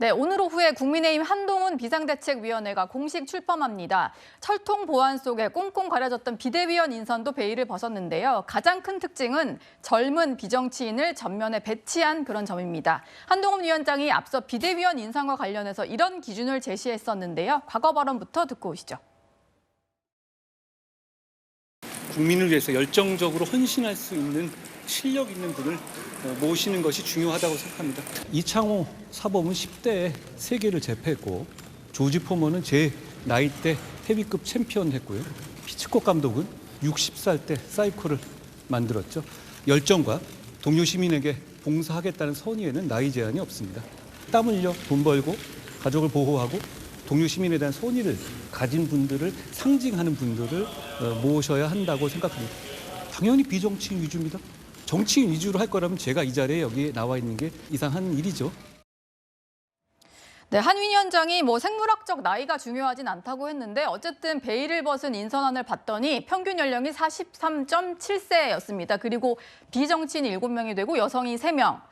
네, 오늘 오후에 국민의힘 한동훈 비상대책위원회가 공식 출범합니다. 철통 보안 속에 꽁꽁 가려졌던 비대위원 인선도 베일을 벗었는데요. 가장 큰 특징은 젊은 비정치인을 전면에 배치한 그런 점입니다. 한동훈 위원장이 앞서 비대위원 인선과 관련해서 이런 기준을 제시했었는데요. 과거 발언부터 듣고 오시죠. 국민을 위해서 열정적으로 헌신할 수 있는 실력 있는 분을 모시는 것이 중요하다고 생각합니다. 이창호 사범은 10대에 세계를 제패했고 조지 포먼은 제 나이 때 헤비급 챔피언 했고요. 피츠콕 감독은 60살 때 사이코를 만들었죠. 열정과 동료 시민에게 봉사하겠다는 선의에는 나이 제한이 없습니다. 땀 흘려 돈 벌고 가족을 보호하고 동료 시민에 대한 선의를 가진 분들을 상징하는 분들을 모셔야 한다고 생각합니다. 당연히 비정치인 위주입니다. 정치인 위주로 할 거라면 제가 이 자리에 여기 나와 있는 게 이상한 일이죠. 네, 한 위원장이 생물학적 나이가 중요하진 않다고 했는데 어쨌든 베일을 벗은 인선안을 봤더니 평균 연령이 43.7세였습니다. 그리고 비정치인 7명이 되고 여성이 3명.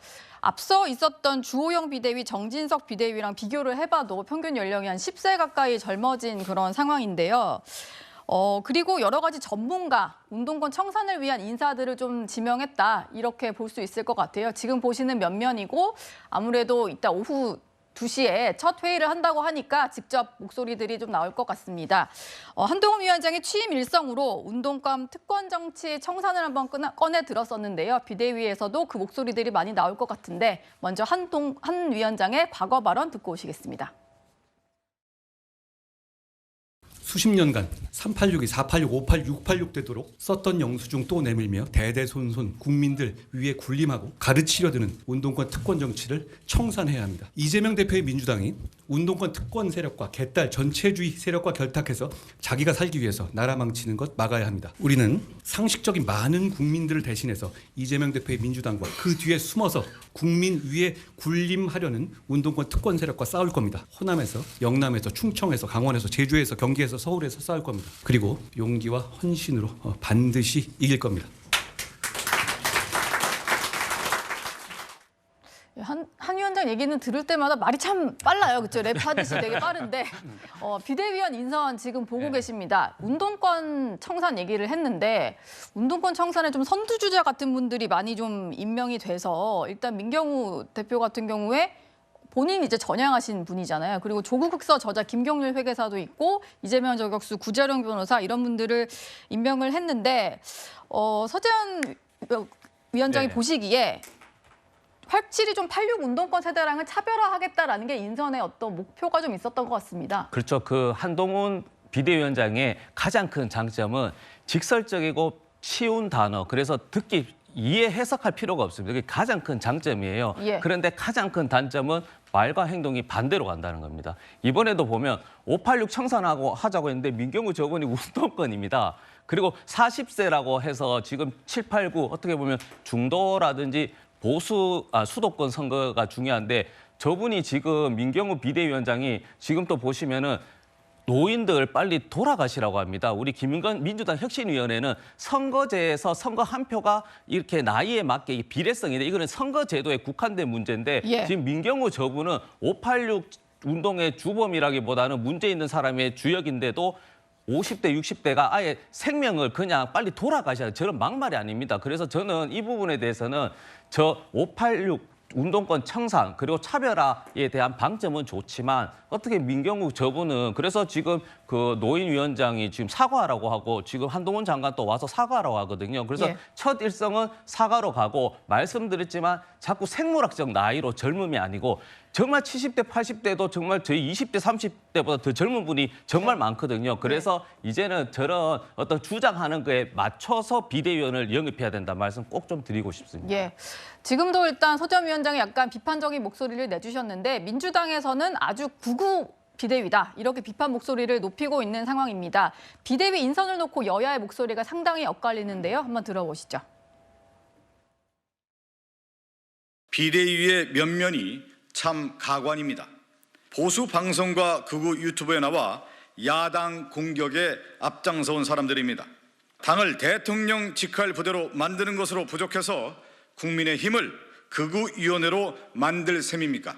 앞서 있었던 주호영 비대위, 정진석 비대위랑 비교를 해봐도 평균 연령이 한 10세 가까이 젊어진 그런 상황인데요. 그리고 여러 가지 전문가, 운동권 청산을 위한 인사들을 좀 지명했다. 이렇게 볼 수 있을 것 같아요. 지금 보시는 면면이고 아무래도 이따 오후 2시에 첫 회의를 한다고 하니까 직접 목소리들이 좀 나올 것 같습니다. 한동훈 위원장이 취임 일성으로 운동권 특권 정치 청산을 한번 꺼내 들었었는데요. 비대위에서도 그 목소리들이 많이 나올 것 같은데 먼저 한 위원장의 과거 발언 듣고 오시겠습니다. 수십 년간 386이 486, 586, 686 되도록 썼던 영수증 또 내밀며 대대손손 국민들 위에 군림하고 가르치려 드는 운동권 특권 정치를 청산해야 합니다. 이재명 대표의 민주당이 운동권 특권 세력과 개딸 전체주의 세력과 결탁해서 자기가 살기 위해서 나라 망치는 것 막아야 합니다. 우리는 상식적인 많은 국민들을 대신해서 이재명 대표의 민주당과 그 뒤에 숨어서 국민 위에 군림하려는 운동권 특권 세력과 싸울 겁니다. 호남에서, 영남에서, 충청에서, 강원에서, 제주에서, 경기에서, 서울에서 싸울 겁니다. 그리고 용기와 헌신으로 반드시 이길 겁니다. 한 위원장 얘기는 들을 때마다 말이 참 빨라요. 그렇죠? 랩하듯이 되게 빠른데 비대위원 인선 지금 보고 계십니다. 운동권 청산 얘기를 했는데 운동권 청산에 좀 선두주자 같은 분들이 많이 좀 임명이 돼서 일단 민경우 대표 같은 경우에 본인이 이제 전향하신 분이잖아요. 그리고 조국 흑서 저자 김경률 회계사도 있고 이재명 저격수 구재룡 변호사 이런 분들을 임명을 했는데 서재현 위원장이 보시기에 확실히 좀 86 운동권 세대랑은 차별화하겠다라는 게 인선의 어떤 목표가 좀 있었던 것 같습니다. 그렇죠. 그 한동훈 비대위원장의 가장 큰 장점은 직설적이고 쉬운 단어, 그래서 듣기 이해 해석할 필요가 없습니다. 그게 가장 큰 장점이에요. 예. 그런데 가장 큰 단점은 말과 행동이 반대로 간다는 겁니다. 이번에도 보면 586 청산하고 하자고 했는데 민경우 저분이 운동권입니다. 그리고 40세라고 해서 지금 7, 8, 9 어떻게 보면 중도라든지 수도권 선거가 중요한데 저분이 지금 민경우 비대위원장이 지금 또 보시면은 노인들 빨리 돌아가시라고 합니다. 우리 김윤건 민주당 혁신위원회는 선거제에서 선거 한 표가 이렇게 나이에 맞게 비례성인데 이거는 선거제도에 국한된 문제인데 지금 민경우 저분은 586 운동의 주범이라기보다는 문제 있는 사람의 주역인데도 50대, 60대가 아예 생명을 그냥 빨리 돌아가셔야 저런 막말이 아닙니다. 그래서 저는 이 부분에 대해서는 저 586 운동권 청산 그리고 차별화에 대한 방점은 좋지만 어떻게 민경우 저분은 그래서 지금 그 노인위원장이 지금 사과하라고 하고 지금 한동훈 장관 또 와서 사과하라고 하거든요. 그래서 첫 일성은 사과로 가고 말씀드렸지만 자꾸 생물학적 나이로 젊음이 아니고 정말 70대, 80대도 정말 저희 20대, 30대보다 더 젊은 분이 정말 많거든요. 그래서 이제는 저런 어떤 주장하는 거에 맞춰서 비대위원을 영입해야 된다 말씀 꼭 좀 드리고 싶습니다. 예. 지금도 일단 서재현 위원장이 약간 비판적인 목소리를 내주셨는데 민주당에서는 아주 구구 비대위다 이렇게 비판 목소리를 높이고 있는 상황입니다. 비대위 인선을 놓고 여야의 목소리가 상당히 엇갈리는데요. 한번 들어보시죠. 비대위의 면면이 참 가관입니다. 보수 방송과 극우 유튜브에 나와 야당 공격에 앞장서온 사람들입니다. 당을 대통령 직할 부대로 만드는 것으로 부족해서 국민의힘을 극우위원회로 만들 셈입니까?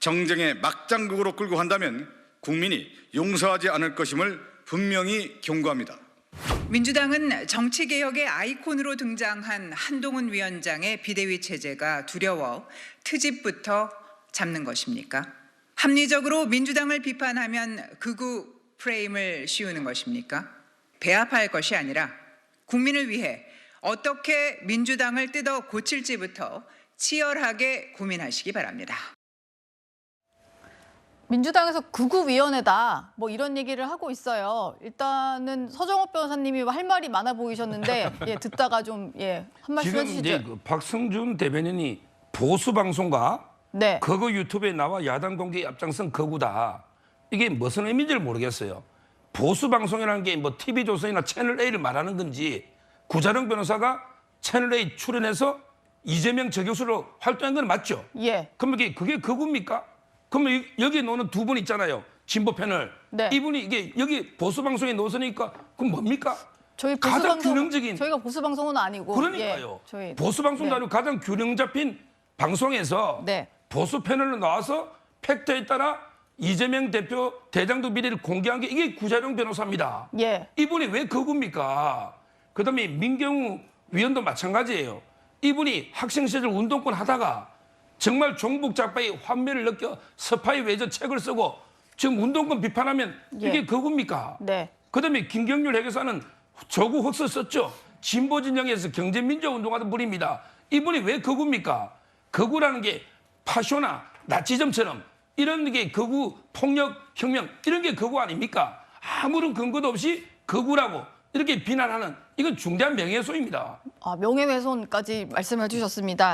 정쟁의 막장극으로 끌고 간다면 국민이 용서하지 않을 것임을 분명히 경고합니다. 민주당은 정치개혁의 아이콘으로 등장한 한동훈 위원장의 비대위 체제가 두려워 트집부터 잡는 것입니까? 합리적으로 민주당을 비판하면 극우 프레임을 씌우는 것입니까? 배합할 것이 아니라 국민을 위해 어떻게 민주당을 뜯어 고칠지부터 치열하게 고민하시기 바랍니다. 민주당에서 극우위원회다 뭐 이런 얘기를 하고 있어요. 일단은 서정호 변호사님이 할 말이 많아 보이셨는데 예, 듣다가 좀 한 말씀 지금 해주시죠. 이제 그 박성준 대변인이 보수 방송과 네. 거거 유튜브에 나와 야당 동기 앞장선 거구다. 이게 무슨 의미인지를 모르겠어요. 보수 방송이라는 게 뭐 TV조선이나 채널A를 말하는 건지 구자룡 변호사가 채널A 출연해서 이재명 저격수로 활동한 건 맞죠? 예. 그럼 그게 거구입니까? 그러면 여기 노는 두 분 있잖아요. 진보 패널. 네. 이분이 이게 여기 보수 방송에 노선이니까 그럼 뭡니까? 저희 보수 가장 방송 균형적인. 저희가 보수 방송은 아니고 그러니까요. 예, 저희 보수 방송도 네. 아니고 가장 균형 잡힌 방송에서 네. 보수 패널로 나와서 팩트에 따라 이재명 대표 대장동 비리를 공개한 게 이게 구자룡 변호사입니다. 예. 이분이 왜 거구입니까? 그다음에 민경우 위원도 마찬가지예요. 이분이 학생 시절 운동권 하다가 정말 종북 작파의 환멸을 느껴 스파이 외전 책을 쓰고 지금 운동권 비판하면 예. 이게 거구입니까? 네. 그다음에 김경률 회계사는 조국 흑서 썼죠. 진보 진영에서 경제민주화 운동하던 분입니다. 이분이 왜 거구입니까? 거구라는 게 파쇼나 나치즘처럼 이런 게 거구, 폭력, 혁명 이런 게 거구 아닙니까? 아무런 근거도 없이 거구라고 이렇게 비난하는 이건 중대한 명예훼손입니다. 명예훼손까지 말씀해 주셨습니다.